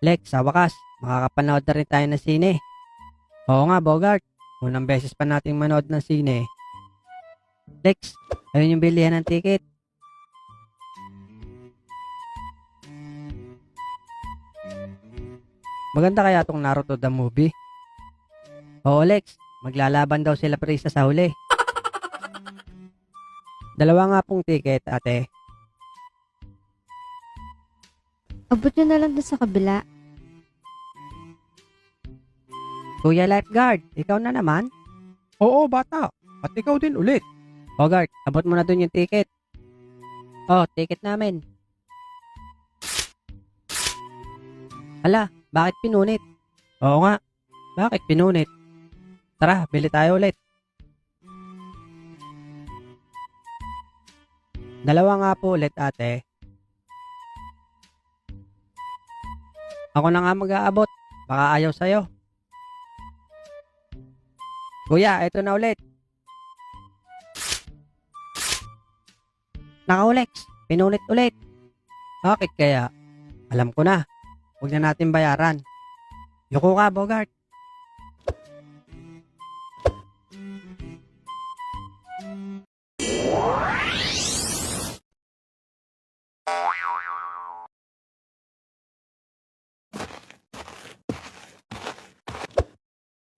Lex, sa wakas, makakapanood na rin tayo ng sine. Oo nga, Bogart. Unang beses pa nating manood ng sine. Lex, ayun yung bilihan ng ticket. Maganda kaya tong Naruto the movie? Oo, Lex. Maglalaban daw sila Prisa sa huli. Dalawa nga pong ticket, ate. Abot nyo na lang dun sa kabila. Kuya Lifeguard, ikaw na naman? Oo, bata. At ikaw din ulit. Bogart, abot mo na dun yung ticket. Oh, ticket namin. Hala, bakit pinunit? Oo nga, bakit pinunit? Tara, bili tayo ulit. Dalawa nga po ulit, ate. Ako na nga mag-aabot. Baka ayaw sa'yo. Kuya, eto na ulit. Naka Lex, pinunit ulit. Bakit kaya? Alam ko na. Huwag na natin bayaran. Yuko ka, Bogart.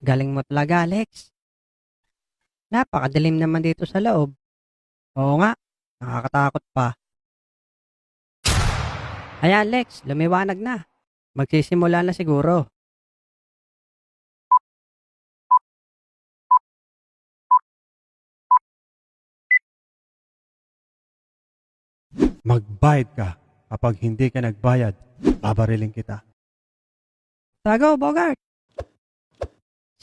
Galing mo talaga, Alex. Napakadilim naman dito sa loob. Oo nga, nakakatakot pa. Ayan, Lex, lumiwanag na. Magsisimula na siguro. Magbayad ka. Kapag hindi ka nagbayad, babariling kita. Tago, Bogart.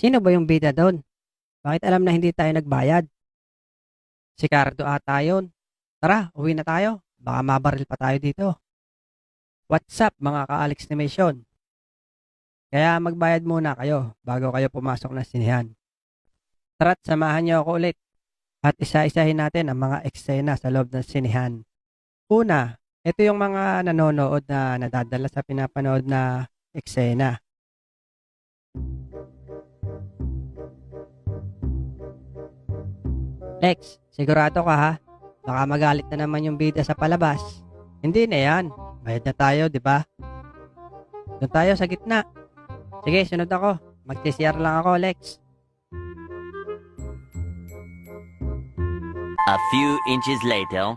Sino ba yung bida doon? Bakit alam na hindi tayo nagbayad? Si Cardo ata yun. Tara, uwi na tayo. Baka mabaril pa tayo dito. What's up mga ka-Alex Animation? Kaya magbayad muna kayo bago kayo pumasok ng sinihan. Tara't samahan niyo ako ulit at isa-isahin natin ang mga eksena sa loob ng sinihan. Una, ito yung mga nanonood na nadadala sa pinapanood na eksena. Lex, sigurado ka ha? Baka magalit na naman yung bida sa palabas. Hindi na yan. Bayad na tayo, di ba? Doon tayo sa gitna. Sige, sunod ako. Mag-CCR lang ako, Lex. A few inches later.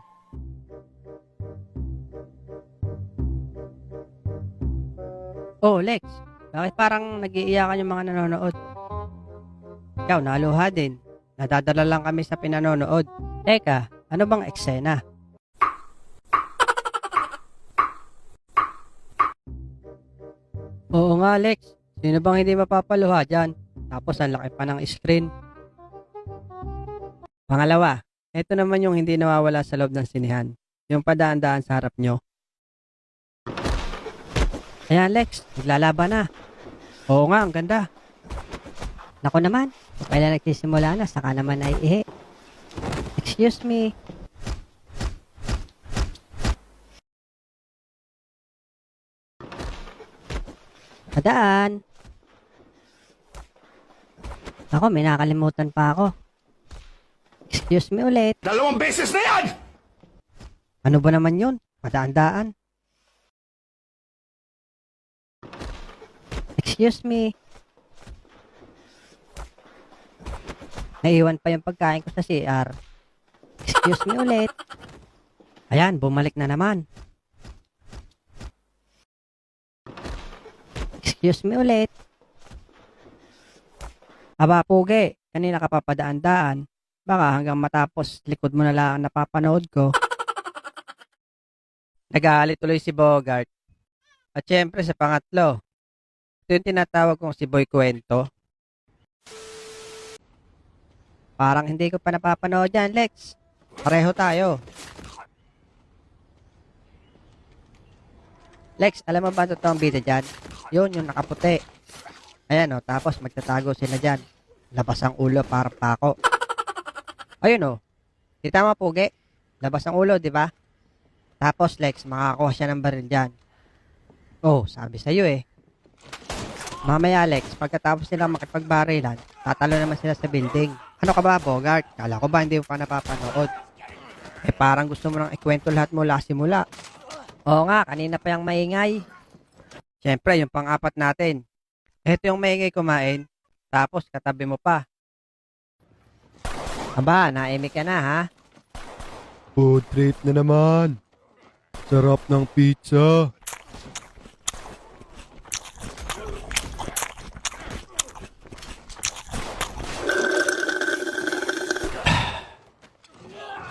Oh, Lex. Bakit parang nag-iiyakan yung mga nanonood? Ikaw, naluha din. Nadadala lang kami sa pinanonood. Teka, ano bang eksena? Oo nga, Lex. Sino bang hindi mapapaluha dyan? Tapos ang laki pa ng screen. Pangalawa, ito naman yung hindi nawawala sa loob ng sinihan. Yung padaan-daan sa harap nyo. Ayan, Lex. Naglalaban na. Oo nga, ang ganda. Nako naman. Kailan nagsisimula na, saka naman ay ihe. Excuse me. Padaan. Ako, may nakalimutan pa ako. Excuse me ulit. 2 beses na yan! Ano ba naman yun? Padaan-daan. Excuse me. Naiwan pa yung pagkain ko sa CR. Excuse me ulit. Ayan, bumalik na naman. Excuse me ulit. Aba, pugi. Kanina ka pa padaan-daan. Baka hanggang matapos likod mo na lang ang napapanood ko. Nagalit tuloy si Bogart. At syempre sa pangatlo, ito yung tinatawag kong si Boy Kwento. Parang hindi ko pa napapanood yan, Lex. Pareho tayo. Lex, alam mo ba ang totoong bida dyan? Yun, yung nakaputi. Ayan o, tapos magtatago sila dyan. Labas ang ulo para pako. Ayun o. Kita mo, pugi. Labas ang ulo, di ba? Tapos, Lex, makakuha siya ng baril dyan. Oh, sabi sa'yo eh. Mamaya, Alex, pagkatapos nila makipagbarilan, tatalo naman sila sa building. Ano ka ba, Bogart? Kala ko ba hindi mo pa napapanood? Parang gusto mo nang ikwento lahat mula simula. Oo nga, kanina pa yung maingay. Siyempre, yung pang-apat natin. Ito yung maingay kumain, tapos katabi mo pa. Aba, naimik ka na ha? Food trip na naman. Sarap ng pizza.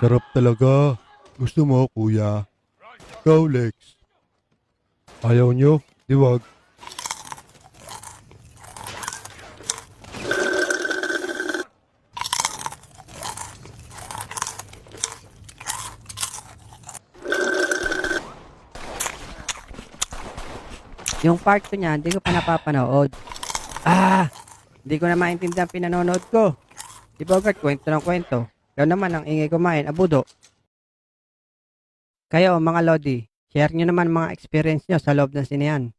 Sarap talaga. Gusto mo, kuya? Ikaw, Lex. Ayaw nyo? Di wag. Yung part 2 niya, hindi ko pa napapanood. Hindi ko na maintindihan pinanonood ko. Si Bogart, kwento ng kwento. Ikaw naman ang ingay kumain, abudo. Kayo, mga Lodi, share nyo naman mga experience nyo sa loob ng sinehan.